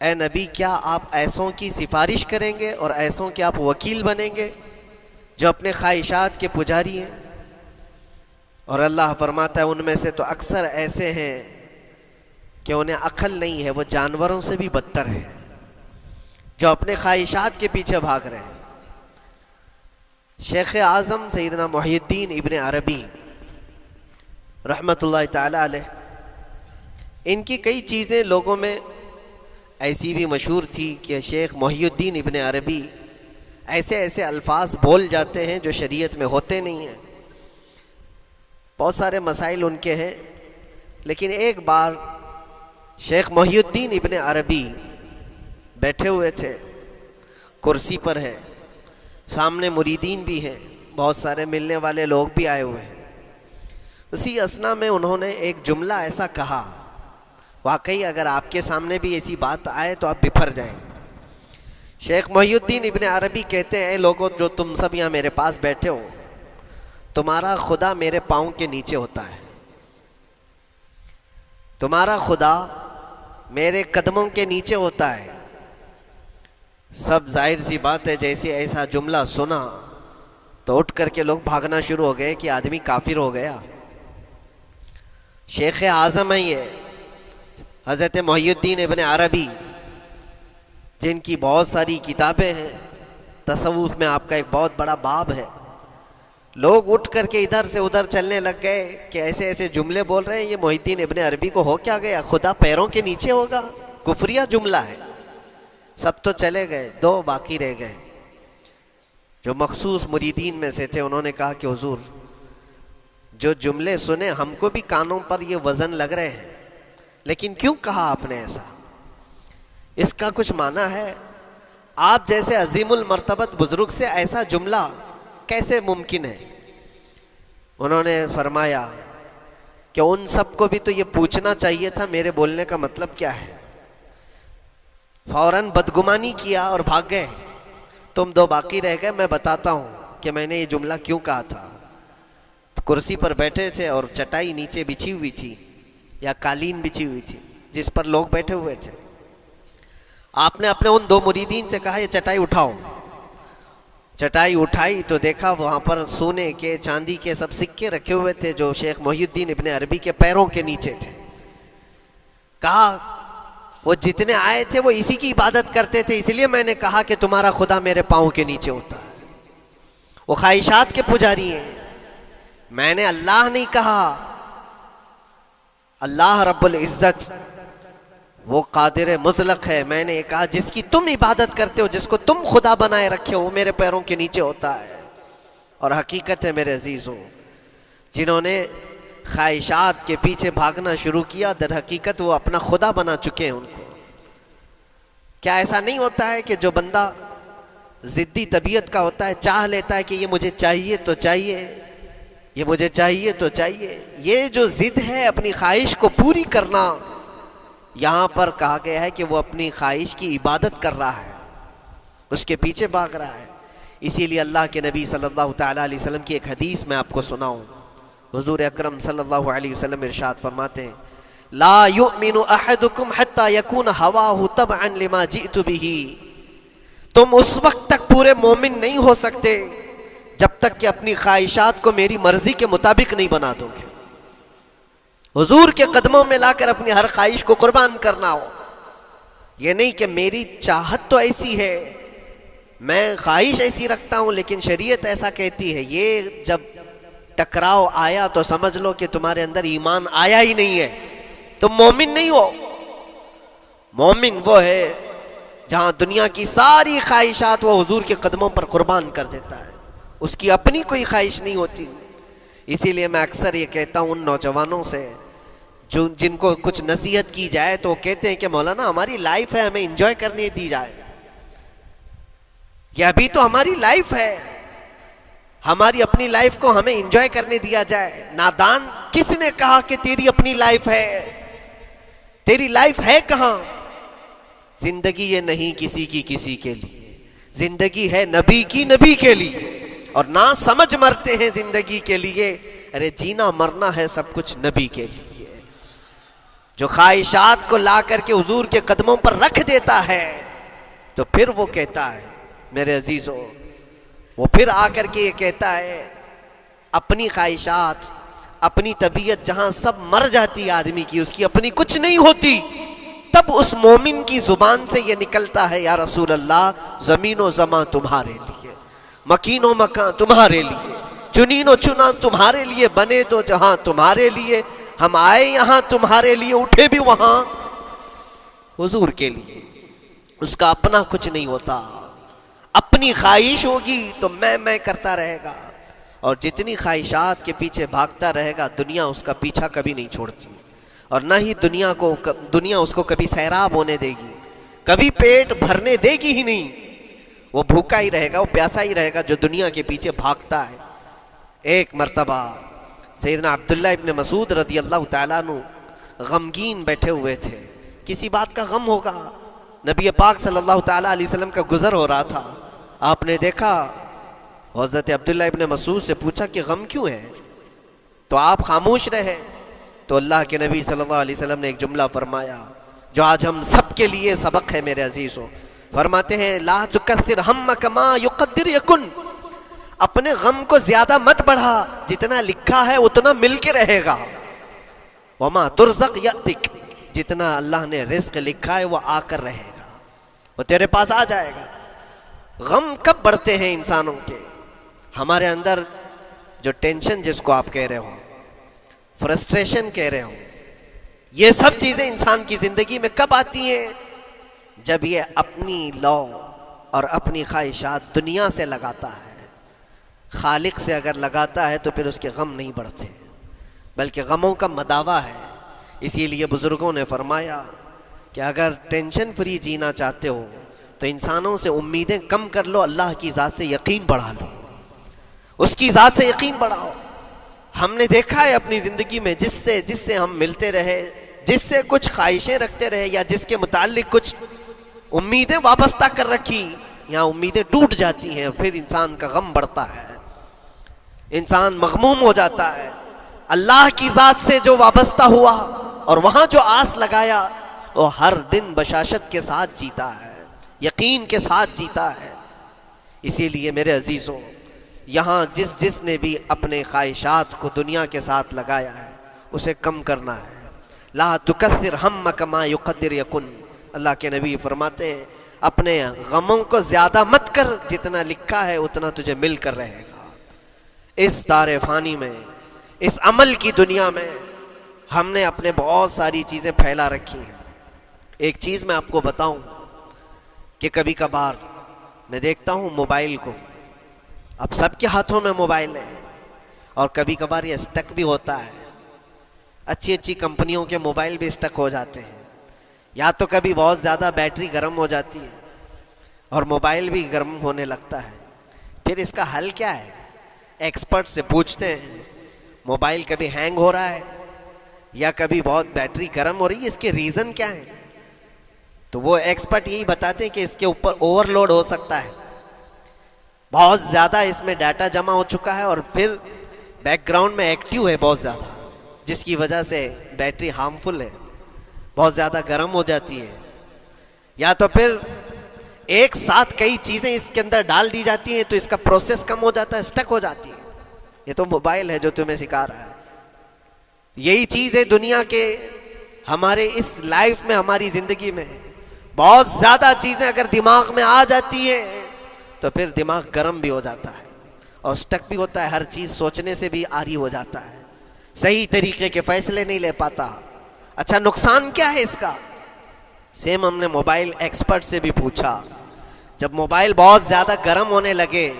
اے نبی کیا آپ ایسوں کی سفارش کریں گے اور ایسوں کے آپ وکیل بنیں گے جو اپنے خواہشات کے پجاری ہیں؟ اور اللہ فرماتا ہے ان میں سے تو اکثر ایسے ہیں کہ انہیں عقل نہیں ہے، وہ جانوروں سے بھی بدتر ہے، جو اپنے خواہشات کے پیچھے بھاگ رہے ہیں۔ شیخ اعظم سیدنا محی الدین ابن عربی رحمۃ اللہ تعالی علیہ، ان کی کئی چیزیں لوگوں میں ایسی بھی مشہور تھی کہ شیخ محی الدین ابن عربی ایسے ایسے الفاظ بول جاتے ہیں جو شریعت میں ہوتے نہیں ہیں۔ بہت سارے مسائل ان کے ہیں، لیکن ایک بار شیخ محی الدین ابن عربی بیٹھے ہوئے تھے، کرسی پر ہے، سامنے مریدین بھی ہیں، بہت سارے ملنے والے لوگ بھی آئے ہوئے ہیں۔ اسی اثنا میں انہوں نے ایک جملہ ایسا کہا، واقعی اگر آپ کے سامنے بھی ایسی بات آئے تو آپ بپھر جائیں۔ شیخ محی الدین ابن عربی کہتے ہیں، اے لوگوں جو تم سب یہاں میرے پاس بیٹھے ہو، تمہارا خدا میرے پاؤں کے نیچے ہوتا ہے، تمہارا خدا میرے قدموں کے نیچے ہوتا ہے۔ سب ظاہر سی بات ہے جیسے ایسا جملہ سنا تو اٹھ کر کے لوگ بھاگنا شروع ہو گئے کہ آدمی کافر ہو گیا۔ شیخ اعظم ہیں یہ حضرت محی الدین ابن عربی، جن کی بہت ساری کتابیں ہیں، تصوف میں آپ کا ایک بہت بڑا باب ہے۔ لوگ اٹھ کر کے ادھر سے ادھر چلنے لگ گئے کہ ایسے ایسے جملے بول رہے ہیں، یہ محی الدین ابن عربی کو ہو کیا گیا؟ خدا پیروں کے نیچے ہوگا؟ کفریہ جملہ ہے۔ سب تو چلے گئے، دو باقی رہ گئے جو مخصوص مریدین میں سے تھے۔ انہوں نے کہا کہ حضور جو جملے سنے ہم کو بھی کانوں پر یہ وزن لگ رہے ہیں، لیکن کیوں کہا آپ نے ایسا؟ اس کا کچھ معنی ہے؟ آپ جیسے عظیم المرتبت بزرگ سے ایسا جملہ کیسے ممکن ہے؟ انہوں نے فرمایا کہ ان سب کو بھی تو یہ پوچھنا چاہیے تھا میرے بولنے کا مطلب کیا ہے۔ فوراً بدگمانی کیا اور بھاگ گئے۔ تم دو باقی رہ گئے، میں بتاتا ہوں کہ میں نے یہ جملہ کیوں کہا تھا۔ تو کرسی پر بیٹھے تھے اور چٹائی نیچے بچھی ہوئی تھی یا قالین بچھی ہوئی تھی جس پر لوگ بیٹھے ہوئے تھے۔ آپ نے اپنے ان دو مریدین سے کہا یہ چٹائی اٹھاؤ۔ چٹائی اٹھائی تو دیکھا وہاں پر سونے کے چاندی کے سب سکے رکھے ہوئے تھے جو شیخ محی الدین ابن عربی کے پیروں کے نیچے تھے۔ کہا وہ جتنے آئے تھے وہ اسی کی عبادت کرتے تھے، اس لیے میں نے کہا کہ تمہارا خدا میرے پاؤں کے نیچے ہوتا ہے۔ وہ خواہشات کے پجاری ہیں، میں نے اللہ نہیں کہا۔ اللہ رب العزت وہ قادر مطلق ہے، میں نے کہا جس کی تم عبادت کرتے ہو، جس کو تم خدا بنائے رکھے ہو، وہ میرے پیروں کے نیچے ہوتا ہے۔ اور حقیقت ہے میرے عزیزوں، جنہوں نے خواہشات کے پیچھے بھاگنا شروع کیا، در حقیقت وہ اپنا خدا بنا چکے ہیں ان کو۔ کیا ایسا نہیں ہوتا ہے کہ جو بندہ ضدی طبیعت کا ہوتا ہے چاہ لیتا ہے کہ یہ مجھے چاہیے تو چاہیے، یہ مجھے چاہیے تو چاہیے؟ یہ جو ضد ہے اپنی خواہش کو پوری کرنا، یہاں پر کہا گیا ہے کہ وہ اپنی خواہش کی عبادت کر رہا ہے، اس کے پیچھے بھاگ رہا ہے۔ اسی لیے اللہ کے نبی صلی اللہ تعالیٰ علیہ وسلم کی ایک حدیث میں آپ کو سناؤں۔ حضور اکرم صلی اللہ علیہ وسلم ارشاد فرماتے ہیں، لا یؤمن احدکم حتی یکون ہواہ تبعا لما جئت بہ۔ تم اس وقت تک پورے مومن نہیں ہو سکتے جب تک کہ اپنی خواہشات کو میری مرضی کے مطابق نہیں بنا دو گے۔ حضور کے قدموں میں لا کر اپنی ہر خواہش کو قربان کرنا ہو۔ یہ نہیں کہ میری چاہت تو ایسی ہے، میں خواہش ایسی رکھتا ہوں لیکن شریعت ایسا کہتی ہے۔ یہ جب ٹکراؤ آیا تو سمجھ لو کہ تمہارے اندر ایمان آیا ہی نہیں ہے، تم مومن نہیں ہو۔ مومن وہ ہے جہاں دنیا کی ساری خواہشات وہ حضور کے قدموں پر قربان کر دیتا ہے، اس کی اپنی کوئی خواہش نہیں ہوتی۔ اسی لیے میں اکثر یہ کہتا ہوں ان نوجوانوں سے جن کو کچھ نصیحت کی جائے تو وہ کہتے ہیں کہ مولانا ہماری لائف ہے، ہمیں انجوائے کرنے دی جائے۔ یہ ابھی تو ہماری لائف ہے، ہماری اپنی لائف کو ہمیں انجوائے کرنے دیا جائے۔ نادان، کس نے کہا کہ تیری اپنی لائف ہے؟ تیری لائف ہے کہاں؟ زندگی یہ نہیں کسی کی کسی کے لیے، زندگی ہے نبی کی نبی کے لیے، اور نہ سمجھ مرتے ہیں زندگی کے لیے۔ ارے جینا مرنا ہے سب کچھ نبی کے لیے۔ جو خواہشات کو لا کر کے حضور کے قدموں پر رکھ دیتا ہے تو پھر وہ کہتا ہے میرے عزیزو، وہ پھر آ کر کے یہ کہتا ہے اپنی خواہشات، اپنی طبیعت جہاں سب مر جاتی ہے آدمی کی، اس کی اپنی کچھ نہیں ہوتی، تب اس مومن کی زبان سے یہ نکلتا ہے یا رسول اللہ زمین و زمان تمہارے لیے، مکین و مکان تمہارے لیے، چنین و چنا تمہارے لیے، بنے تو جہاں تمہارے لیے، ہم آئے یہاں تمہارے لیے، اٹھے بھی وہاں حضور کے لیے۔ اس کا اپنا کچھ نہیں ہوتا، اپنی خواہش ہوگی تو میں کرتا رہے گا، اور جتنی خواہشات کے پیچھے بھاگتا رہے گا دنیا اس کا پیچھا کبھی نہیں چھوڑتی، اور نہ ہی دنیا اس کو کبھی سیراب ہونے دے گی، کبھی پیٹ بھرنے دے گی ہی نہیں، وہ بھوکا ہی رہے گا، وہ پیاسا ہی رہے گا جو دنیا کے پیچھے بھاگتا ہے۔ ایک مرتبہ سیدنا عبداللہ ابن مسعود رضی اللہ تعالیٰ عنہ غمگین بیٹھے ہوئے تھے، کسی بات کا غم ہوگا، نبی پاک صلی اللہ تعالیٰ علیہ وسلم کا گزر ہو رہا تھا، آپ نے دیکھا، حضرت عبداللہ ابن مسعود سے پوچھا کہ غم کیوں ہے، تو آپ خاموش رہے، تو اللہ کے نبی صلی اللہ علیہ وسلم نے ایک جملہ فرمایا جو آج ہم سب کے لیے سبق ہے میرے عزیزوں، فرماتے ہیں لا تکثر ہمک ما یقدر یکن، اپنے غم کو زیادہ مت بڑھا، جتنا لکھا ہے اتنا مل کے رہے گا، وما ترزق یأتک، جتنا اللہ نے رزق لکھا ہے وہ آ کر رہے گا، وہ تیرے پاس آ جائے گا۔ غم کب بڑھتے ہیں انسانوں کے؟ ہمارے اندر جو ٹینشن جس کو آپ کہہ رہے ہو، فرسٹریشن کہہ رہے ہو، یہ سب چیزیں انسان کی زندگی میں کب آتی ہیں؟ جب یہ اپنی لو اور اپنی خواہشات دنیا سے لگاتا ہے، خالق سے اگر لگاتا ہے تو پھر اس کے غم نہیں بڑھتے، بلکہ غموں کا مداوا ہے۔ اسی لیے بزرگوں نے فرمایا کہ اگر ٹینشن فری جینا چاہتے ہو تو انسانوں سے امیدیں کم کر لو، اللہ کی ذات سے یقین بڑھا لو، اس کی ذات سے یقین بڑھاؤ۔ ہم نے دیکھا ہے اپنی زندگی میں جس سے ہم ملتے رہے، جس سے کچھ خواہشیں رکھتے رہے یا جس کے متعلق کچھ امیدیں وابستہ کر رکھی، یہاں امیدیں ٹوٹ جاتی ہیں، پھر انسان کا غم بڑھتا ہے، انسان مغموم ہو جاتا ہے۔ اللہ کی ذات سے جو وابستہ ہوا اور وہاں جو آس لگایا وہ ہر دن بشاشت کے ساتھ جیتا ہے، یقین کے ساتھ جیتا ہے۔ اسی لیے میرے عزیزوں، یہاں جس نے بھی اپنے خواہشات کو دنیا کے ساتھ لگایا ہے اسے کم کرنا ہے۔ لا تکثر ہمک ما یقدر یکن، اللہ کے نبی فرماتے ہیں اپنے غموں کو زیادہ مت کر، جتنا لکھا ہے اتنا تجھے مل کر رہے گا۔ اس دار فانی میں، اس عمل کی دنیا میں ہم نے اپنے بہت ساری چیزیں پھیلا رکھی ہیں۔ ایک چیز میں آپ کو بتاؤں کہ کبھی کبھار میں دیکھتا ہوں موبائل کو، اب سب کے ہاتھوں میں موبائل ہے، اور کبھی کبھار یہ اسٹک بھی ہوتا ہے، اچھی کمپنیوں کے موبائل بھی اسٹک ہو جاتے ہیں، یا تو کبھی بہت زیادہ بیٹری گرم ہو جاتی ہے اور موبائل بھی گرم ہونے لگتا ہے۔ پھر اس کا حل کیا ہے؟ ایکسپرٹ سے پوچھتے ہیں موبائل کبھی ہینگ ہو رہا ہے یا کبھی بہت بیٹری گرم ہو رہی ہے، اس کے ریزن کیا ہیں؟ تو وہ ایکسپرٹ یہی بتاتے ہیں کہ اس کے اوپر اوور لوڈ ہو سکتا ہے، بہت زیادہ اس میں ڈاٹا جمع ہو چکا ہے اور پھر بیک گراؤنڈ میں ایکٹیو ہے بہت زیادہ، جس کی وجہ سے بیٹری ہارمفل ہے، بہت زیادہ گرم ہو جاتی ہے، یا تو پھر ایک ساتھ کئی چیزیں اس کے اندر ڈال دی جاتی ہیں تو اس کا پروسیس کم ہو جاتا ہے، اسٹک ہو جاتی ہے۔ یہ تو موبائل ہے جو تمہیں سکھا رہا ہے۔ یہی چیز ہے دنیا کے ہمارے اس لائف میں، ہماری زندگی میں بہت زیادہ چیزیں اگر دماغ میں آ جاتی ہیں تو پھر دماغ گرم بھی ہو جاتا ہے اور اسٹک بھی ہوتا ہے، ہر چیز سوچنے سے بھی عاری ہو جاتا ہے، صحیح طریقے کے فیصلے نہیں لے پاتا۔ اچھا نقصان کیا ہے اس کا؟ سیم ہم نے موبائل ایکسپرٹ سے بھی پوچھا، جب موبائل بہت زیادہ گرم ہونے لگے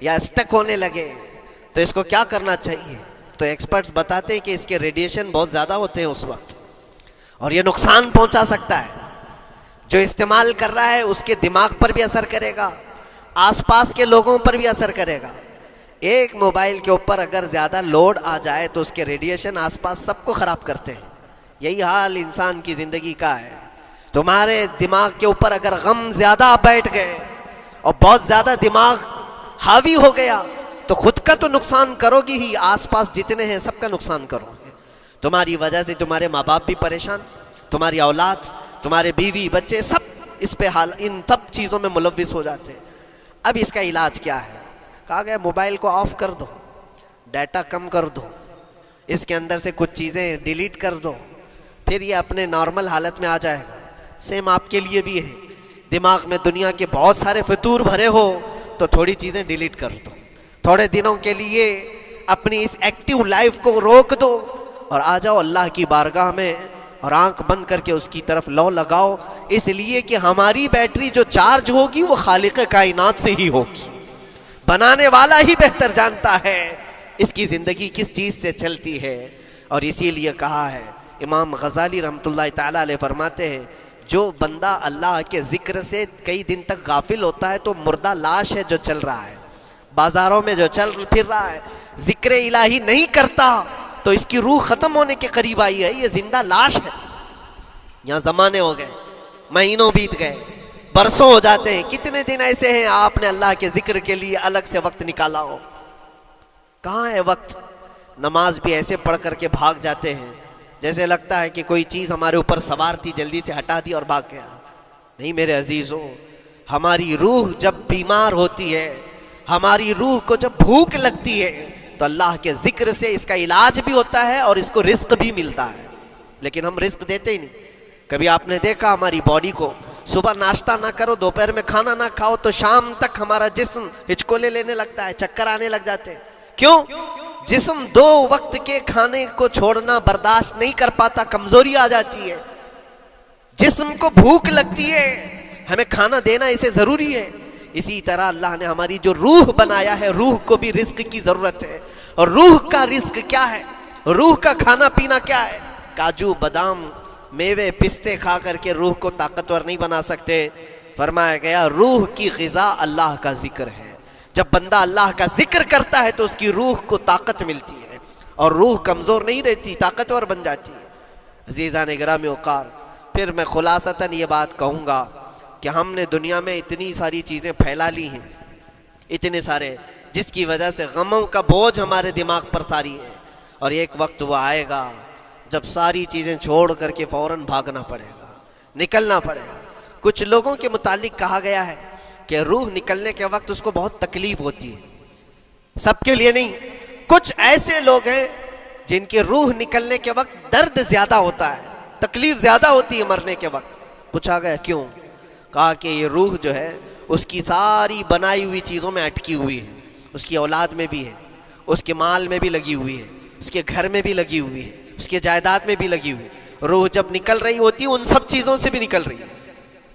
یا اسٹک ہونے لگے تو اس کو کیا کرنا چاہیے؟ تو ایکسپرٹس بتاتے ہیں کہ اس کے ریڈیشن بہت زیادہ ہوتے ہیں اس وقت، اور یہ نقصان پہنچا سکتا ہے۔ جو استعمال کر رہا ہے اس کے دماغ پر بھی اثر کرے گا، آس پاس کے لوگوں پر بھی اثر کرے گا۔ ایک موبائل کے اوپر اگر زیادہ لوڈ آ جائے تو اس کے ریڈیشن آس پاس سب کو خراب کرتے ہیں۔ یہی حال انسان کی زندگی کا ہے۔ تمہارے دماغ کے اوپر اگر غم زیادہ بیٹھ گئے اور بہت زیادہ دماغ حاوی ہو گیا تو خود کا تو نقصان کرو گی ہی، آس پاس جتنے ہیں سب کا نقصان کرو گے۔ تمہاری وجہ سے تمہارے ماں باپ بھی پریشان، تمہاری اولاد، تمہارے بیوی بچے سب اس پہ ان سب چیزوں میں ملوث ہو جاتے ہیں۔ اب اس کا علاج کیا ہے؟ کہا گیا موبائل کو آف کر دو، ڈیٹا کم کر دو، اس کے اندر سے کچھ چیزیں ڈیلیٹ کر دو، پھر یہ اپنے نارمل حالت میں آ جائے گا۔ سیم آپ کے لیے بھی ہے، دماغ میں دنیا کے بہت سارے فطور بھرے ہو تو تھوڑی چیزیں ڈیلیٹ کر دو، تھوڑے دنوں کے لیے اپنی اس ایکٹیو لائف کو روک دو اور آ جاؤ اللہ کی بارگاہ میں اور آنکھ بند کر کے اس کی طرف لو لگاؤ، اس لیے کہ ہماری بیٹری جو چارج ہوگی وہ خالق کائنات سے ہی ہوگی، بنانے والا ہی بہتر جانتا ہے اس کی زندگی کس چیز سے چلتی ہے۔ اور اسی لیے کہا ہے، امام غزالی رحمۃ اللہ تعالیٰ علیہ فرماتے ہیں، جو بندہ اللہ کے ذکر سے کئی دن تک غافل ہوتا ہے تو مردہ لاش ہے جو چل رہا ہے، بازاروں میں جو چل پھر رہا ہے، ذکر الہی نہیں کرتا تو اس کی روح ختم ہونے کے قریب آئی ہے، یہ زندہ لاش ہے۔ یہاں زمانے ہو گئے، مہینوں بیت گئے، برسوں ہو جاتے ہیں، کتنے دن ایسے ہیں آپ نے اللہ کے ذکر کے لیے الگ سے وقت نکالا ہو؟ کہاں ہے وقت؟ نماز بھی ایسے پڑھ کر کے بھاگ جاتے ہیں جیسے لگتا ہے کہ کوئی چیز ہمارے اوپر سوار تھی، جلدی سے ہٹا دی اور بھاگ گیا۔ نہیں میرے عزیزوں، ہماری روح جب بیمار ہوتی ہے، ہماری روح کو جب بھوک لگتی ہے تو اللہ کے ذکر سے اس کا علاج بھی ہوتا ہے اور اس کو رزق بھی ملتا ہے، لیکن ہم رزق دیتے ہی نہیں۔ کبھی آپ نے دیکھا ہماری باڈی کو، صبح ناشتہ نہ کرو، دوپہر میں کھانا نہ کھاؤ تو شام تک ہمارا جسم ہچکولے لینے لگتا ہے، چکر آنے لگ جاتے ہیں۔ کیوں؟ جسم 2 وقت کے کھانے کو چھوڑنا برداشت نہیں کر پاتا، کمزوری آ جاتی ہے، جسم کو بھوک لگتی ہے، ہمیں کھانا دینا اسے ضروری ہے۔ اسی طرح اللہ نے ہماری جو روح بنایا ہے، روح کو بھی رزق کی ضرورت ہے، اور روح کا رزق کیا ہے؟ روح کا کھانا پینا کیا ہے؟ کاجو بادام میوے پستے کھا کر کے روح کو طاقتور نہیں بنا سکتے۔ فرمایا گیا روح کی غذا اللہ کا ذکر ہے، جب بندہ اللہ کا ذکر کرتا ہے تو اس کی روح کو طاقت ملتی ہے اور روح کمزور نہیں رہتی، طاقتور بن جاتی ہے۔ عزیزان گرامی وقار، پھر میں خلاصتاً یہ بات کہوں گا کہ ہم نے دنیا میں اتنی ساری چیزیں پھیلا لی ہیں، اتنے سارے، جس کی وجہ سے غموں کا بوجھ ہمارے دماغ پر طاری ہے، اور ایک وقت وہ آئے گا جب ساری چیزیں چھوڑ کر کے فوراً بھاگنا پڑے گا، نکلنا پڑے گا۔ کچھ لوگوں کے متعلق کہا گیا ہے کہ روح نکلنے کے وقت اس کو بہت تکلیف ہوتی ہے، سب کے لیے نہیں، کچھ ایسے لوگ ہیں جن کے روح نکلنے کے وقت درد زیادہ ہوتا ہے، تکلیف زیادہ ہوتی ہے مرنے کے وقت۔ پوچھا گیا کیوں؟ کہا کہ یہ روح جو ہے اس کی ساری بنائی ہوئی چیزوں میں اٹکی ہوئی ہے، اس کی اولاد میں بھی ہے، اس کے مال میں بھی لگی ہوئی ہے، اس کے گھر میں بھی لگی ہوئی ہے، اس کے جائیداد میں بھی لگی ہوئی ہے۔ روح جب نکل رہی ہوتی ہے ان سب چیزوں سے بھی نکل رہی ہے،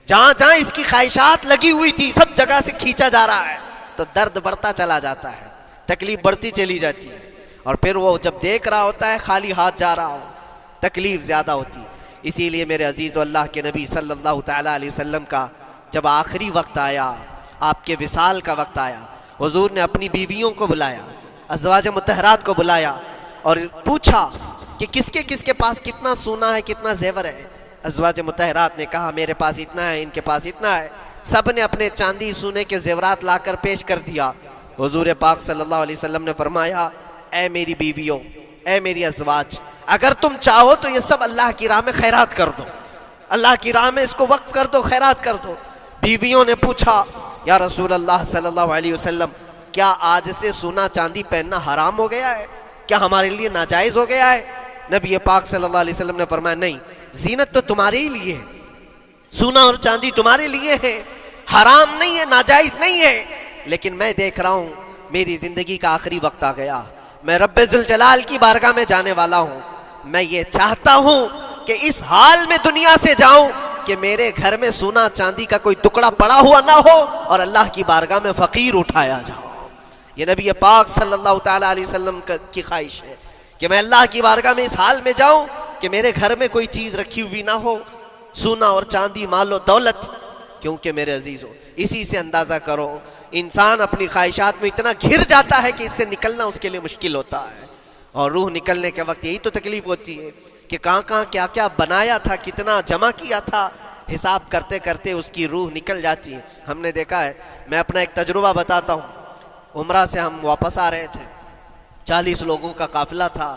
جہاں جہاں اس کی خواہشات لگی ہوئی تھی سب جگہ سے کھینچا جا رہا ہے، تو درد بڑھتا چلا جاتا ہے، تکلیف بڑھتی چلی جاتی ہے، اور پھر وہ جب دیکھ رہا ہوتا ہے خالی ہاتھ جا رہا ہو، تکلیف زیادہ ہوتی ہے۔ اسی لیے میرے عزیز و اللہ کے نبی صلی اللہ تعالیٰ علیہ وسلم کا جب آخری وقت آیا، آپ کے وصال کا وقت آیا، حضور نے اپنی بیویوں کو بلایا، ازواج مطہرات کو بلایا اور پوچھا کہ کس کے پاس کتنا سونا ہے، کتنا زیور ہے۔ ازواج مطہرات نے کہا میرے پاس اتنا ہے، ان کے پاس اتنا ہے، سب نے اپنے چاندی سونے کے زیورات لا کر پیش کر دیا۔ حضور پاک صلی اللہ علیہ وسلم نے فرمایا اے میری بیویوں، اے میری ازواج، اگر تم چاہو تو یہ سب اللہ کی راہ میں خیرات کر دو، اللہ کی راہ میں اس کو وقف کر دو، خیرات کر دو۔ بیویوں نے پوچھا یا رسول اللہ صلی اللہ علیہ وسلم، کیا آج سے سونا چاندی پہننا حرام ہو گیا ہے؟ کیا ہمارے لیے ناجائز ہو گیا ہے؟ نبی پاک صلی اللہ علیہ وسلم نے فرمایا نہیں، زینت تو تمہارے ہی لیے ہے، سونا اور چاندی تمہارے لیے ہے، حرام نہیں ہے، ناجائز نہیں ہے، لیکن میں دیکھ رہا ہوں میری زندگی کا آخری وقت آ گیا، میں رب ذوالجلال کی بارگاہ میں جانے والا ہوں، میں یہ چاہتا ہوں کہ اس حال میں دنیا سے جاؤں کہ میرے گھر میں سونا چاندی کا کوئی ٹکڑا پڑا ہوا نہ ہو اور اللہ کی بارگاہ میں فقیر اٹھایا جاؤ۔ یہ نبی پاک صلی اللہ تعالیٰ علیہ وسلم کی خواہش ہے کہ میں اللہ کی بارگاہ میں اس حال میں جاؤں کہ میرے گھر میں کوئی چیز رکھی ہوئی نہ ہو، سونا اور چاندی، مال و دولت۔ کیونکہ میرے عزیزوں، اسی سے اندازہ کرو انسان اپنی خواہشات میں اتنا گھر جاتا ہے کہ اس سے نکلنا اس کے لیے مشکل ہوتا ہے، اور روح نکلنے کے وقت یہی تو تکلیف ہوتی ہے کہ کہاں کہاں کیا کیا بنایا تھا، کتنا جمع کیا تھا، حساب کرتے کرتے اس کی روح نکل جاتی ہے۔ ہم نے دیکھا ہے، میں اپنا ایک تجربہ بتاتا ہوں، عمرہ سے ہم واپس آ رہے تھے، 40 لوگوں کا قافلہ تھا،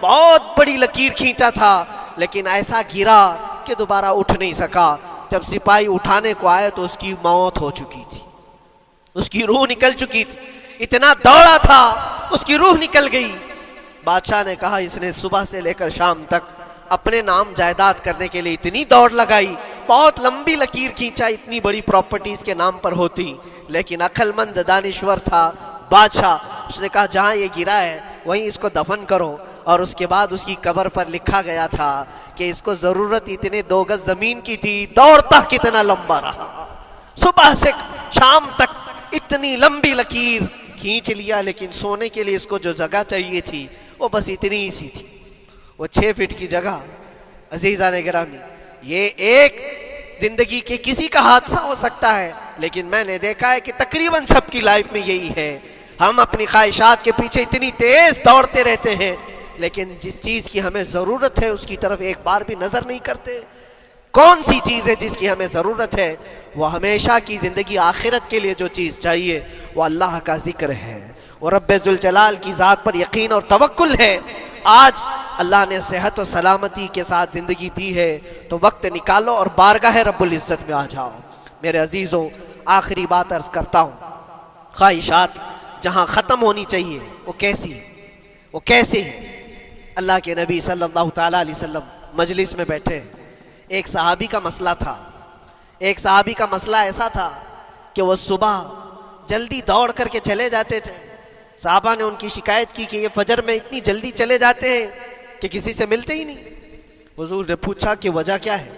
بہت بڑی لکیر کھینچا تھا لیکن ایسا گرا کہ دوبارہ اٹھ نہیں سکا. جب سپاہی اٹھانے کو آئے تو اس کی موت ہو چکی تھی, اس کی روح نکل چکی تھی. اتنا دوڑا تھا اس کی روح نکل گئی. بادشاہ نے کہا اس نے صبح سے لے کر شام تک اپنے نام جائیداد کرنے کے لیے اتنی دوڑ لگائی, بہت لمبی لکیر کھینچا, اتنی بڑی پراپرٹیز کے نام پر ہوتی, لیکن عقل مند دانشور تھا بادشاہ. اس نے کہا جہاں یہ گرا ہے وہیں اس کو دفن کرو. اور اس کے بعد اس کی قبر پر لکھا گیا تھا کہ اس کو ضرورت اتنے 2 گز زمین کی تھی, دوڑتا کتنا لمبا رہا, صبح سے شام تک اتنی لمبی لکیر کھینچ لیا, لیکن سونے کے لیے اس کو جو جگہ چاہیے تھی وہ بس اتنی ہی سی تھی, وہ 6 فٹ کی جگہ. عزیزان گرامی, یہ ایک زندگی کے کسی کا حادثہ ہو سکتا ہے, لیکن میں نے دیکھا ہے کہ تقریباً سب کی لائف میں یہی ہے. ہم اپنی خواہشات کے پیچھے اتنی تیز دوڑتے رہتے ہیں, لیکن جس چیز کی ہمیں ضرورت ہے اس کی طرف ایک بار بھی نظر نہیں کرتے. کون سی چیز ہے جس کی ہمیں ضرورت ہے؟ وہ ہمیشہ کی زندگی آخرت کے لیے جو چیز چاہیے وہ اللہ کا ذکر ہے, وہ رب ذوالجلال کی ذات پر یقین اور توکل ہے. آج اللہ نے صحت و سلامتی کے ساتھ زندگی دی ہے تو وقت نکالو اور بارگاہ رب العزت میں آ جاؤ. میرے عزیزوں, آخری بات عرض کرتا ہوں, خواہشات جہاں ختم ہونی چاہیے وہ کیسی ہے, وہ کیسے ہے؟ اللہ کے نبی صلی اللہ تعالیٰ علیہ وسلم مجلس میں بیٹھے, ایک صحابی کا مسئلہ تھا. ایک صحابی کا مسئلہ ایسا تھا کہ وہ صبح جلدی دوڑ کر کے چلے جاتے تھے. صحابہ نے ان کی شکایت کی کہ یہ فجر میں اتنی جلدی چلے جاتے ہیں کہ کسی سے ملتے ہی نہیں. حضور نے پوچھا کہ وجہ کیا ہے؟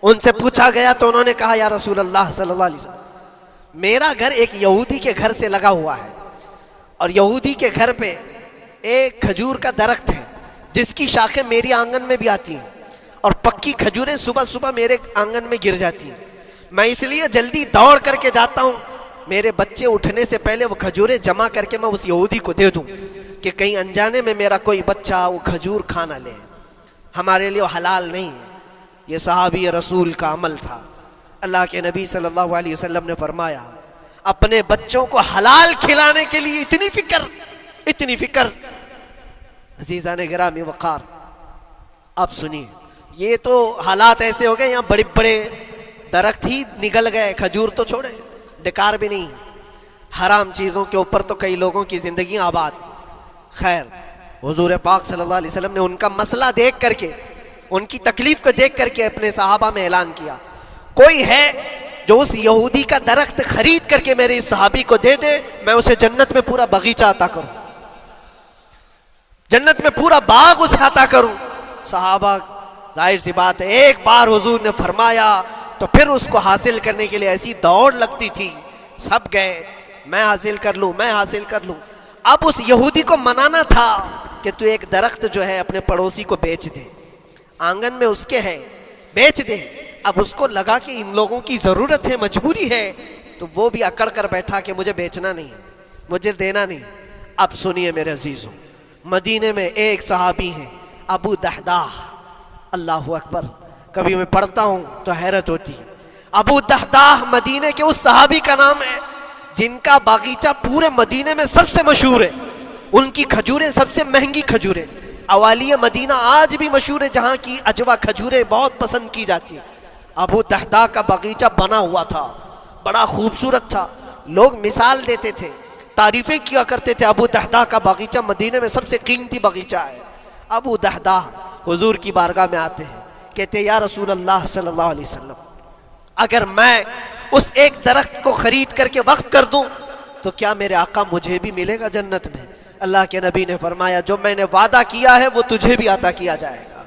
ان سے پوچھا گیا تو انہوں نے کہا یا رسول اللہ صلی اللہ علیہ وسلم, میرا گھر ایک یہودی کے گھر سے لگا ہوا ہے, اور یہودی کے گھر پہ ایک کھجور کا درخت ہے جس کی شاخیں میری آنگن میں بھی آتی ہیں, اور پکی کھجوریں صبح صبح میرے آنگن میں گر جاتی ہیں. میں اس لیے جلدی دوڑ کر کے جاتا ہوں, میرے بچے اٹھنے سے پہلے وہ کھجوریں جمع کر کے میں اس یہودی کو دے دوں کہ کہیں انجانے میں میرا کوئی بچہ وہ کھجور کھا نہ لے. ہمارے لیے وہ حلال نہیں ہے. یہ صحابی رسول کا عمل تھا. اللہ کے نبی صلی اللہ علیہ وسلم نے فرمایا اپنے بچوں کو حلال کھلانے کے لیے اتنی فکر, اتنی فکر. عزیزان گرامی وقار, آپ سنیے, یہ تو حالات ایسے ہو گئے یہاں بڑے بڑے درخت ہی نگل گئے, کھجور تو چھوڑے, ڈکار بھی نہیں. حرام چیزوں کے اوپر تو کئی لوگوں کی زندگی آباد. خیر, حضور پاک صلی اللہ علیہ وسلم نے ان کا مسئلہ دیکھ کر کے, ان کی تکلیف کو دیکھ کر کے اپنے صحابہ میں اعلان کیا, کوئی ہے جو اس یہودی کا درخت خرید کر کے میرے اس صحابی کو دے دے, میں اسے جنت میں پورا باغیچہ عطا کروں, جنت میں پورا باغ اسے عطا کروں. صحابہ, ظاہر سی بات ہے, ایک بار حضور نے فرمایا تو پھر اس کو حاصل کرنے کے لیے ایسی دوڑ لگتی تھی, سب گئے, میں حاصل کر لوں, میں حاصل کر لوں. اب اس یہودی کو منانا تھا کہ تو ایک درخت جو ہے اپنے پڑوسی کو بیچ دے, آنگن میں اس کے ہے, بیچ دے. اب اس کو لگا کہ ان لوگوں کی ضرورت ہے, مجبوری ہے, تو وہ بھی اکڑ کر بیٹھا کہ مجھے بیچنا نہیں, مجھے دینا نہیں. اب سنیے میرے عزیزوں, مدینے میں ایک صحابی ہیں ابو دحداح, اللہ اکبر, کبھی میں پڑھتا ہوں تو حیرت ہوتی ہے. ابو دحداح مدینے کے اس صحابی کا نام ہے جن کا باغیچہ پورے مدینے میں سب سے مشہور ہے, ان کی کھجوریں سب سے مہنگی کھجوریں. اوالی مدینہ آج بھی مشہور ہے, جہاں کی اجوا کھجوریں بہت پسند کی جاتی ہیں. ابو دحداح کا باغیچہ بنا ہوا تھا, بڑا خوبصورت تھا, لوگ مثال دیتے تھے, تعریفیں کیا کرتے تھے, ابو دحداح کا باغیچہ مدینے میں سب سے قیمتی باغیچہ ہے. ابو دحداح حضور کی بارگاہ میں آتے ہیں, کہتے یا رسول اللہ صلی اللہ علیہ وسلم, اگر میں اس ایک درخت کو خرید کر کے وقف کر دوں تو کیا میرے آقا مجھے بھی ملے گا جنت میں؟ اللہ کے نبی نے فرمایا جو میں نے وعدہ کیا ہے وہ تجھے بھی عطا کیا جائے گا.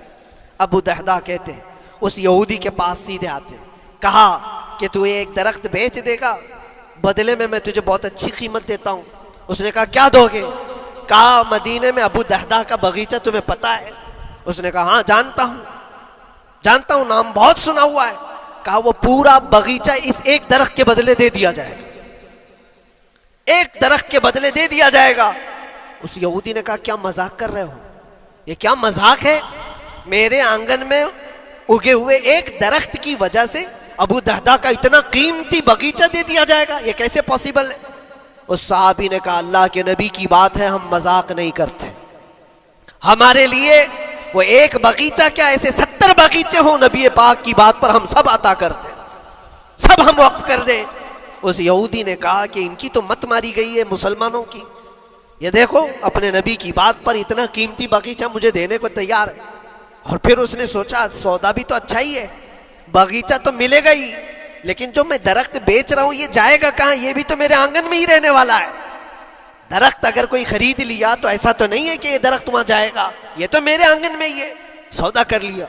ابو دحداح کہتے ہیں اس یہودی کے پاس سیدھے آتے, کہا کہ تو ایک درخت بیچ دے گا, بدلے میں تجھے بہت اچھی قیمت دیتا ہوں. اس نے کہا کیا دو گے؟ کہا مدینے میں ابو دحداح کا باغیچہ تمہیں پتا ہے؟ اس نے کہا ہاں جانتا ہوں, نام بہت سنا ہوا ہے. کہا وہ پورا باغیچہ اس ایک درخت کے بدلے دے دیا جائے گا, ایک درخت کے بدلے دے دیا جائے گا. اس یہودی نے کہا کیا مذاق کر رہے ہو, یہ کیا مذاق ہے؟ میرے آنگن میں اگے ہوئے ایک درخت کی وجہ سے ابو دحداح کا اتنا قیمتی باغیچہ دے دیا جائے گا, یہ کیسے پاسبل ہے؟ اس صحابی نے کہا اللہ کے نبی کی بات ہے, ہم مذاق نہیں کرتے, ہمارے لیے وہ ایک باغیچہ کیا ایسے 70 باغیچے ہوں نبی پاک کی بات پر ہم سب عطا کر دیں، سب ہم وقف کر دیں۔ اس یہودی نے کہا کہ ان کی تو مت ماری گئی ہے مسلمانوں کی، یہ دیکھو اپنے نبی کی بات پر اتنا قیمتی باغیچہ مجھے دینے کو تیار ہے۔ اور پھر اس نے سوچا سودا بھی تو اچھا ہی ہے، باغیچہ تو ملے گا ہی، لیکن جو میں درخت بیچ رہا ہوں یہ جائے گا کہاں؟ یہ بھی تو میرے آنگن میں ہی رہنے والا ہے۔ درخت اگر کوئی خرید لیا تو ایسا تو نہیں ہے کہ یہ درخت وہاں جائے گا، یہ تو میرے آنگن میں ہی ہے۔ سودا کر لیا۔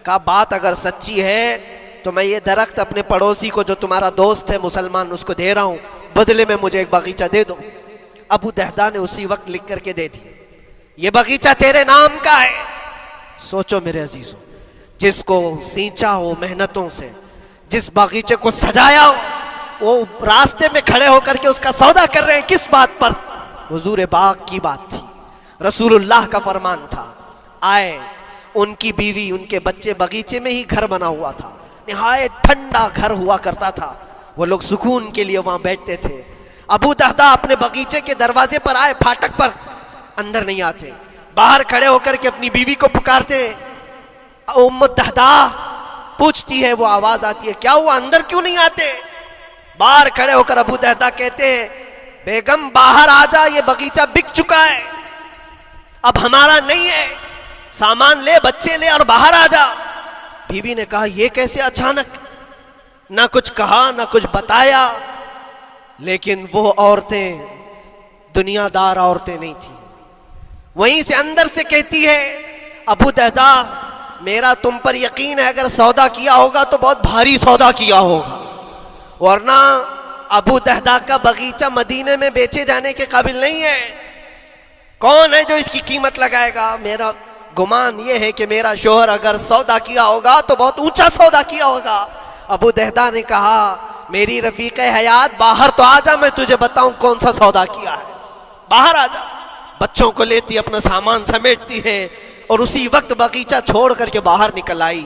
کہا بات اگر سچی ہے تو میں یہ درخت اپنے پڑوسی کو جو تمہارا دوست ہے مسلمان اس کو دے رہا ہوں، بدلے میں مجھے ایک باغیچہ دے دو۔ ابو دہدا نے اسی وقت لکھ کر کے دے دیا، یہ باغیچہ تیرے نام کا ہے۔ سوچو میرے عزیزوں، جس کو سینچا ہو محنتوں سے، جس باغیچے کو سجایا ہو، وہ راستے میں کھڑے ہو کر کے اس کا سودا کر رہے ہیں، کس بات پر؟ حضور پاک کی بات تھی، رسول اللہ کا فرمان تھا۔ آئے، ان کی بیوی ان کے بچے، باغیچے میں ہی گھر بنا ہوا تھا، نہایت ٹھنڈا گھر ہوا کرتا تھا، وہ لوگ سکون کے لیے وہاں بیٹھتے تھے۔ ابو دہدا اپنے باغیچے کے دروازے پر آئے، پھاٹک پر، اندر نہیں آتے، باہر کھڑے ہو کر کے اپنی بیوی کو پکارتے۔ ام دہدا پوچھتی ہے، وہ آواز آتی ہے، کیا ہوا اندر کیوں نہیں آتے؟ باہر کھڑے ہو کر ابو دہدا کہتے ہیں، بیگم باہر آ جا، یہ باغیچہ بک چکا ہے، اب ہمارا نہیں ہے، سامان لے، بچے لے اور باہر آ جا۔ بیوی نے کہا یہ کیسے اچانک؟ نہ کچھ کہا نہ کچھ بتایا، لیکن وہ عورتیں دنیا دار عورتیں نہیں تھیں، وہیں سے اندر سے کہتی ہے، ابو دہدا میرا تم پر یقین ہے، اگر سودا کیا ہوگا تو بہت بھاری سودا کیا ہوگا، ورنہ ابو دہدا کا باغیچہ مدینے میں بیچے جانے کے قابل نہیں ہے، کون ہے جو اس کی قیمت لگائے گا؟ میرا گمان یہ ہے کہ میرا شوہر اگر سودا کیا ہوگا تو بہت اونچا سودا کیا ہوگا۔ ابو دہدا نے کہا، میری رفیق حیات باہر تو آ جا، میں تجھے بتاؤں کون سا سودا کیا ہے، باہر آ جا۔ بچوں کو لیتی، اپنا سامان سمیٹتی ہے اور اسی وقت باغیچہ چھوڑ کر کے باہر نکل آئی۔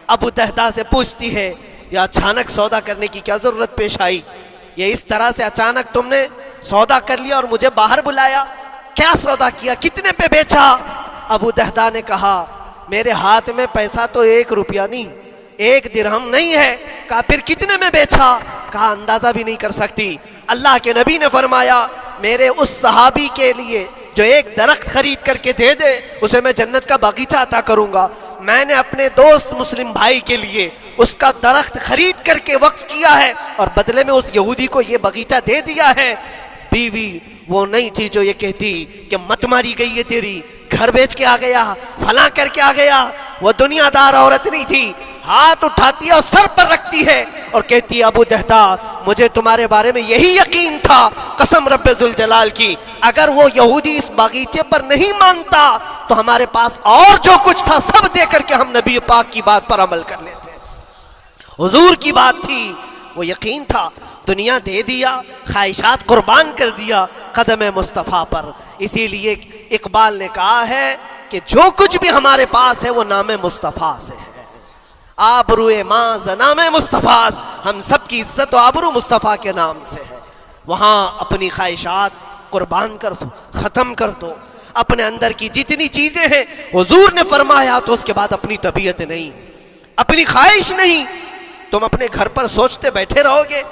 ابو دہدا سے پوچھتی ہے، یہ اچانک سودا کرنے کی کیا ضرورت پیش آئی؟ یہ اس طرح سے اچانک تم نے سودا کر لیا اور مجھے باہر بلایا، کیا سودا کیا، کتنے پہ بیچا؟ ابو دہدا نے کہا، میرے ہاتھ میں پیسہ تو 1 روپیہ نہیں، 1 درہم نہیں ہے۔ کہا پھر کتنے میں بیچا؟ کہا اندازہ بھی نہیں کر سکتی۔ اللہ کے نبی نے فرمایا، میرے اس صحابی کے لیے جو ایک درخت خرید کر کے دے دے، اسے میں جنت کا باغیچہ عطا کروں گا۔ میں نے اپنے دوست مسلم بھائی کے لیے اس کا درخت خرید کر کے وقف کیا ہے اور بدلے میں اس یہودی کو یہ باغیچہ دے دیا ہے۔ بیوی وہ نہیں تھی جو یہ کہتی کہ مت ماری گئی ہے تیری، گھر بیچ کے آ گیا، فلاں کر کے آ گیا۔ وہ دنیا دار عورت نہیں تھی، ہاتھ اٹھاتی ہے اور سر پر رکھتی ہے اور کہتی ہے، ابو دہدا مجھے تمہارے بارے میں یہی یقین تھا، قسم رب ذوالجلال کی، اگر وہ یہودی اس باغیچے پر نہیں مانتا تو ہمارے پاس اور جو کچھ تھا سب دے کر کے ہم نبی پاک کی بات پر عمل کر لیتے۔ حضور کی بات تھی، وہ یقین تھا، دنیا دے دیا، خواہشات قربان کر دیا قدم مصطفیٰ پر۔ اسی لیے اقبال نے کہا ہے کہ جو کچھ بھی ہمارے پاس ہے وہ نام مصطفیٰ سے ہے، آبروئے ماز نام مصطفیٰ، ہم سب کی عزت و آبرو مصطفیٰ کے نام سے ہے۔ وہاں اپنی خواہشات قربان کر دو، ختم کر دو، اپنے اندر کی جتنی چیزیں ہیں حضور نے فرمایا، تو اس کے بعد اپنی طبیعت نہیں، اپنی خواہش نہیں۔ تم اپنے گھر پر سوچتے بیٹھے رہو گے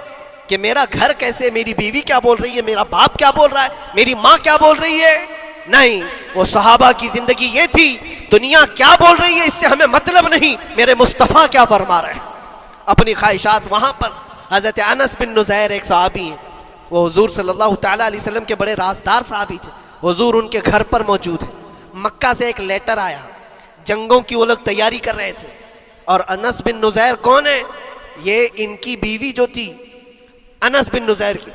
کہ میرا گھر کیسے، میری بیوی کیا بول رہی ہے، میرا باپ کیا بول رہا ہے، میری ماں کیا بول رہی ہے؟ نہیں، وہ صحابہ کی زندگی یہ تھی، دنیا کیا بول رہی ہے اس سے ہمیں مطلب نہیں، میرے مصطفیٰ کیا فرما رہے ہیں۔ اپنی خواہشات وہاں پر۔ حضرت انس بن نزیر ایک صحابی ہیں، وہ حضور صلی اللہ تعالیٰ علیہ وسلم کے بڑے رازدار صحابی تھے، حضور ان کے گھر پر موجود ہیں۔ مکہ سے ایک لیٹر آیا، جنگوں کی وہ لوگ تیاری کر رہے تھے، اور انس بن نزیر کون ہے؟ یہ ان کی بیوی جو تھی انس بن نزیر کی،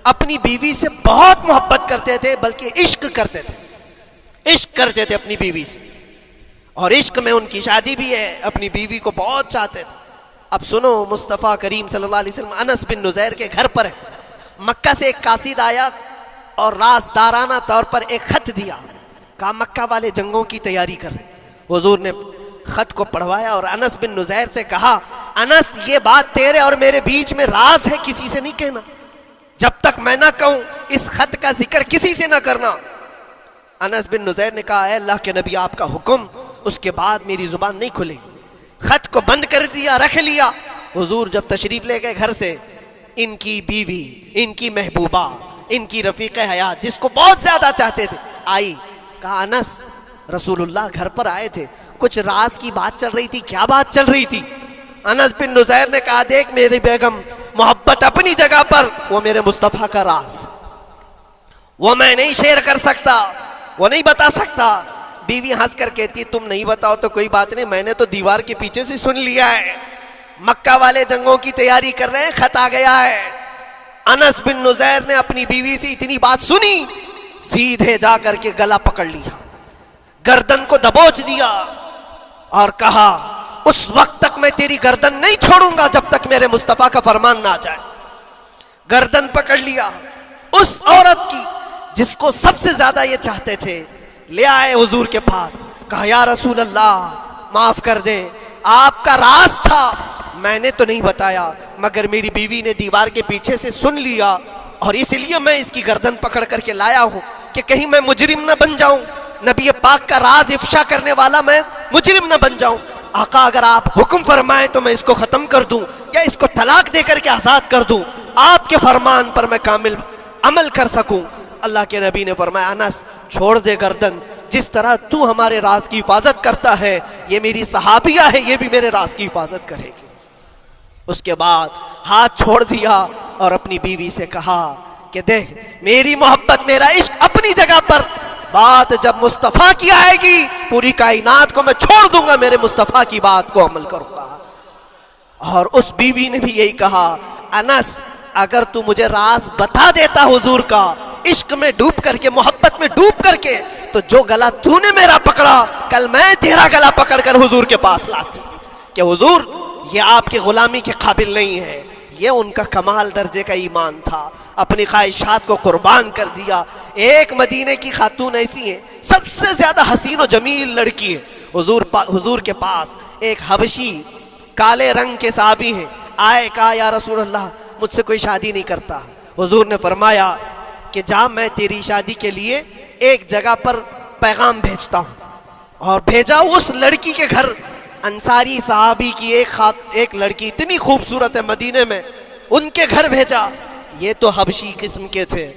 اپنی بیوی سے بہت محبت کرتے تھے، بلکہ عشق کرتے تھے، عشق کرتے تھے اپنی بیوی سے، اور عشق میں ان کی شادی بھی ہے، اپنی بیوی کو بہت چاہتے تھے۔ اب سنو، مصطفیٰ کریم صلی اللہ علیہ وسلم انس بن نزیر کے گھر پر ہے، مکہ سے ایک قاصد آیا اور رازدارانہ طور پر ایک خط دیا، کہا مکہ والے جنگوں کی تیاری کر رہے۔ حضور نے خط کو پڑھوایا اور انس بن نزیر سے کہا، انس یہ بات تیرے اور میرے بیچ میں راز ہے، کسی سے نہیں کہنا، جب تک میں نہ کہوں اس خط کا ذکر کسی سے نہ کرنا۔ انس بن نزیر نے کہا اے اللہ کے نبی آپ کا حکم، اس کے بعد میری زبان نہیں کھلے گی۔ خط کو بند کر دیا، رکھ لیا۔ حضور جب تشریف لے گئے گھر سے، ان کی بیوی، ان کی محبوبہ، ان کی رفیق حیات جس کو بہت زیادہ چاہتے تھے آئی، کہا انس رسول اللہ گھر پر آئے تھے، کچھ راز کی بات چل رہی تھی، کیا بات چل رہی تھی؟ انس بن نزیر نے کہا دیکھ میری بیگم، محبت اپنی جگہ پر، وہ میرے مصطفیٰ کا راز وہ میں نہیں شیئر کر سکتا، وہ نہیں بتا سکتا۔ بیوی ہنس کر کہتی تم نہیں بتاؤ تو کوئی بات نہیں، میں نے تو دیوار کے پیچھے سے سن لیا ہے، مکہ والے جنگوں کی تیاری کر رہے ہیں، خط آ گیا ہے۔ انس بن نزیر نے اپنی بیوی سے اتنی بات سنی، سیدھے جا کر کے گلا پکڑ لیا، گردن کو دبوچ دیا اور کہا اس وقت تک میں تیری گردن نہیں چھوڑوں گا جب تک میرے مصطفیٰ کا فرمان نہ آ جائے۔ گردن پکڑ لیا اس عورت کی جس کو سب سے زیادہ یہ چاہتے تھے، لے آئے حضور کے پاس، کہا یا رسول اللہ معاف کر دے، آپ کا راز تھا، میں نے تو نہیں بتایا، مگر میری بیوی نے دیوار کے پیچھے سے سن لیا اور اس لیے میں اس کی گردن پکڑ کر کے لایا ہوں کہ کہیں میں مجرم نہ بن جاؤں، نبی پاک کا راز افشا کرنے والا میں مجرم نہ بن جاؤں۔ آقا اگر آپ حکم فرمائیں تو میں اس کو ختم کر دوں یا اس کو طلاق دے کر کے آزاد کر دوں، آپ کے فرمان پر میں کامل عمل کر سکوں۔ اللہ کے نبی نے فرمایا انس چھوڑ دے گردن، جس طرح تو ہمارے راز کی حفاظت کرتا ہے، یہ میری صحابیہ ہے، یہ بھی میرے راز کی حفاظت کرے گی۔ اس کے بعد ہاتھ چھوڑ دیا اور اپنی بیوی سے کہا کہ دیکھ میری محبت، میرا عشق اپنی جگہ پر، بات جب مصطفیٰ کی آئے گی پوری کائنات کو میں چھوڑ دوں گا، میرے مصطفیٰ کی بات کو عمل کروں گا۔ اور اس بیوی نے بھی یہی کہا انس اگر تو مجھے راز بتا دیتا حضور کا، عشق میں ڈوب کر کے، محبت میں ڈوب کر کے، تو جو گلا تو نے میرا پکڑا کل میں تیرا گلا پکڑ کر حضور کے پاس لاتی کہ حضور یہ آپ کی غلامی کے قابل نہیں ہے۔ یہ ان کا کمال درجے کا ایمان تھا، اپنی خواہشات کو قربان کر دیا۔ ایک مدینے کی خاتون ایسی ہے، سب سے زیادہ حسین و جمیل لڑکی ہے، حضور کے پاس ایک حبشی کالے رنگ کے صحابی ہیں، آئے کہا یا رسول اللہ مجھ سے کوئی شادی نہیں کرتا۔ حضور نے فرمایا کہ جا میں تیری شادی کے لیے ایک جگہ پر پیغام بھیجتا ہوں، اور بھیجا اس لڑکی کے گھر، انصاری صحابی کی ایک لڑکی اتنی خوبصورت ہے مدینے میں، ان کے گھر بھیجا۔ یہ تو حبشی قسم کے تھے،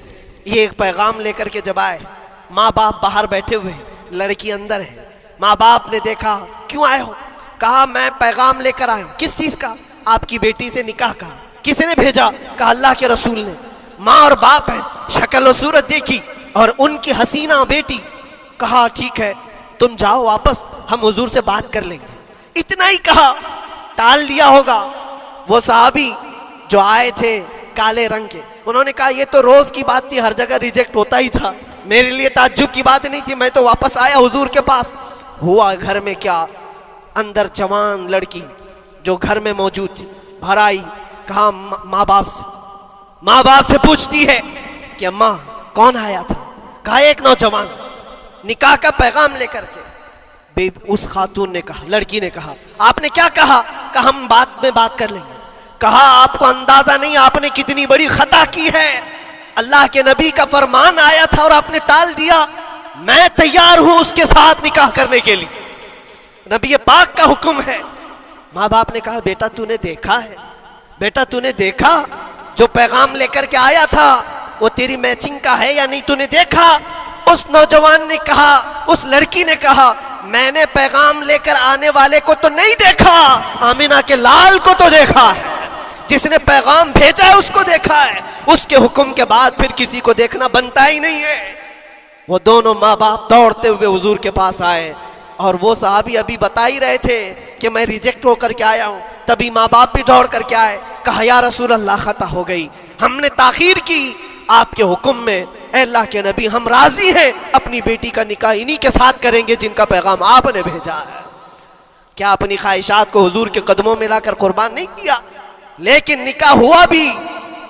یہ ایک پیغام لے کر کے جب آئے، ماں باپ باہر بیٹھے ہوئے، لڑکی اندر ہے، ماں باپ نے دیکھا کیوں آئے ہو؟ کہا میں پیغام لے کر آیا ہوں۔ کس چیز کا؟ آپ کی بیٹی سے نکاح کا۔ کس نے بھیجا؟ کہا اللہ کے رسول نے۔ ماں اور باپ ہیں، شکل و صورت دیکھی اور ان کی حسینہ بیٹی، کہا ٹھیک ہے تم جاؤ واپس، ہم حضور سے بات کر لیں گے۔ اتنا ہی کہا، ٹال دیا ہوگا۔ وہ صحابی جو آئے تھے کالے رنگ کے، انہوں نے کہا یہ تو روز کی بات تھی، ہر جگہ ریجیکٹ ہوتا ہی تھا، میرے لیے تعجب کی بات نہیں تھی، میں تو واپس آیا حضور کے پاس۔ ہوا گھر میں کیا، اندر جوان لڑکی جو گھر میں موجود تھی بھر آئی، کہا ماں باپ سے پوچھتی ہے کہ اماں کون آیا تھا؟ کہا ایک نوجوان نکاح کا پیغام لے کر کے۔ اس خاتون نے کہا، لڑکی نے کہا آپ نے کیا کہا؟ کہا ہم بعد میں بات کر لیں گے۔ کہا آپ کو اندازہ نہیں آپ نے کتنی بڑی خطا کی ہے، اللہ کے نبی کا فرمان آیا تھا اور آپ نے ٹال دیا، میں تیار ہوں اس کے ساتھ نکاح کرنے کے لیے، نبی پاک کا حکم ہے۔ ماں باپ نے کہا بیٹا تو نے دیکھا ہے، بیٹا تو نے دیکھا جو پیغام لے کر کے آیا تھا وہ تیری میچنگ کا ہے یا نہیں، تو نے دیکھا؟ اس نوجوان نے کہا، اس لڑکی نے کہا میں نے پیغام لے کر آنے والے کو تو نہیں دیکھا، آمینہ کے لال کو تو دیکھا ہے، جس نے پیغام بھیجا ہے اس کو دیکھا ہے، اس کے حکم کے بعد پھر کسی کو دیکھنا بنتا ہی نہیں ہے۔ وہ دونوں ماں باپ دوڑتے ہوئے حضور کے پاس آئے، اور وہ صحابی ابھی بتا ہی رہے تھے کہ میں ریجیکٹ ہو کر کے آیا ہوں، تبھی ماں باپ بھی دوڑ کر کے آئے، کہا یا رسول اللہ خطا ہو گئی، ہم نے تاخیر کی آپ کے حکم میں، اے اللہ کے نبی ہم راضی ہیں، اپنی بیٹی کا نکاح انہی کے ساتھ کریں گے جن کا پیغام آپ نے بھیجا ہے۔ کیا اپنی خواہشات کو حضور کے قدموں میں لا کر قربان نہیں کیا؟ لیکن نکاح ہوا بھی،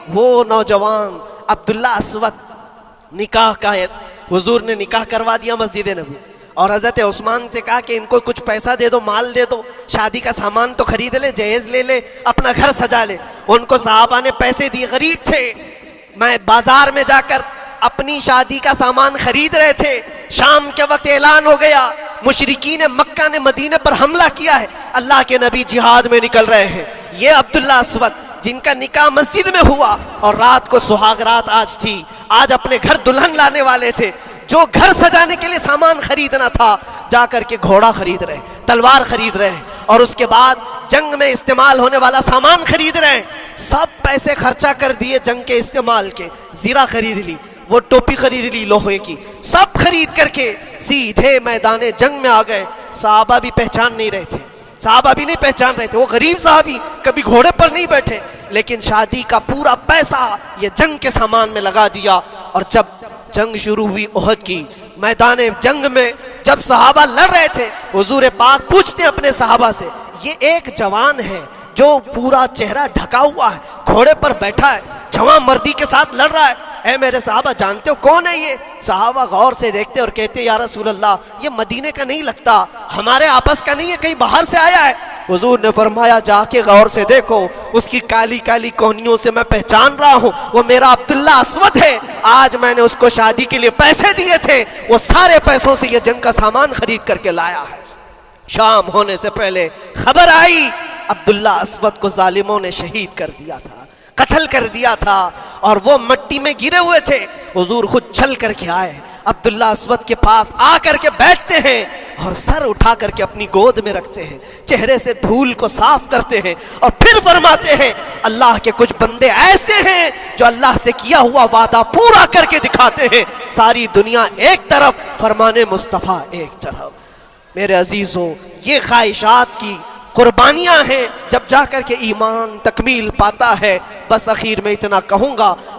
وہ نوجوان عبداللہ اسود نکاح کا ہے، حضور نے نکاح کروا دیا مسجد نبی، اور حضرت عثمان سے کہا کہ ان کو کچھ پیسہ دے دو، مال دے دو، شادی کا سامان تو خرید لے، جہیز لے لے، اپنا گھر سجا لے۔ ان کو صحابہ نے پیسے دیے، غریب تھے، میں بازار میں جا کر اپنی شادی کا سامان خرید رہے تھے، شام کے وقت اعلان ہو گیا، مشرکین مکہ نے مدینے پر حملہ کیا ہے، اللہ کے نبی جہاد میں نکل رہے ہیں۔ یہ عبداللہ اسود جن کا نکاح مسجد میں ہوا اور رات کو سہاگ رات آج تھی، آج اپنے گھر دلہن لانے والے تھے، جو گھر سجانے کے لیے سامان خریدنا تھا جا کر کے گھوڑا خرید رہے، تلوار خرید رہے، اور اس کے بعد جنگ میں استعمال ہونے والا سامان خرید رہے ہیں۔ سب پیسے خرچہ کر دیے جنگ کے استعمال کے، زیرہ خرید لی، وہ ٹوپی خرید لی لوہے کی، سب خرید کر کے سیدھے میدان جنگ میں آ گئے۔ صحابہ بھی پہچان نہیں رہے تھے، صحابہ بھی نہیں پہچان رہے تھے، وہ غریب صحابی کبھی گھوڑے پر نہیں بیٹھے، لیکن شادی کا پورا پیسہ یہ جنگ کے سامان میں لگا دیا۔ اور جب جنگ شروع ہوئی احد کی، میدان جنگ میں جب صحابہ لڑ رہے تھے، حضور پاک پوچھتے اپنے صحابہ سے، یہ ایک جوان ہے جو پورا چہرہ ڈھکا ہوا ہے، گھوڑے پر بیٹھا ہے، جوان مردی کے ساتھ لڑ رہا ہے، اے میرے صحابہ جانتے ہو کون ہے یہ؟ صحابہ غور سے دیکھتے اور کہتے یا رسول اللہ یہ مدینے کا نہیں لگتا، ہمارے آپس کا نہیں ہے، کہیں باہر سے آیا ہے۔ حضور نے فرمایا جا کے غور سے دیکھو، اس کی کالی کالی کونیوں سے میں پہچان رہا ہوں، وہ میرا عبداللہ اسود ہے، آج میں نے اس کو شادی کے لیے پیسے دیے تھے، وہ سارے پیسوں سے یہ جنگ کا سامان خرید کر کے لایا ہے۔ شام ہونے سے پہلے خبر آئی عبداللہ اسود کو ظالموں نے شہید کر دیا تھا، قتل کر دیا تھا، اور وہ مٹی میں گرے ہوئے تھے۔ حضور خود چل کر کے آئے، عبداللہ اسود کے پاس آ کر کے بیٹھتے ہیں اور سر اٹھا کر کے اپنی گود میں رکھتے ہیں، چہرے سے دھول کو صاف کرتے ہیں، اور پھر فرماتے ہیں اللہ کے کچھ بندے ایسے ہیں جو اللہ سے کیا ہوا وعدہ پورا کر کے دکھاتے ہیں، ساری دنیا ایک طرف، فرمان مصطفیٰ ایک طرف۔ میرے عزیزوں، یہ خواہشات کی قربانیاں ہیں جب جا کر کے ایمان تکمیل پاتا ہے۔ بس اخیر میں اتنا کہوں گا، ہم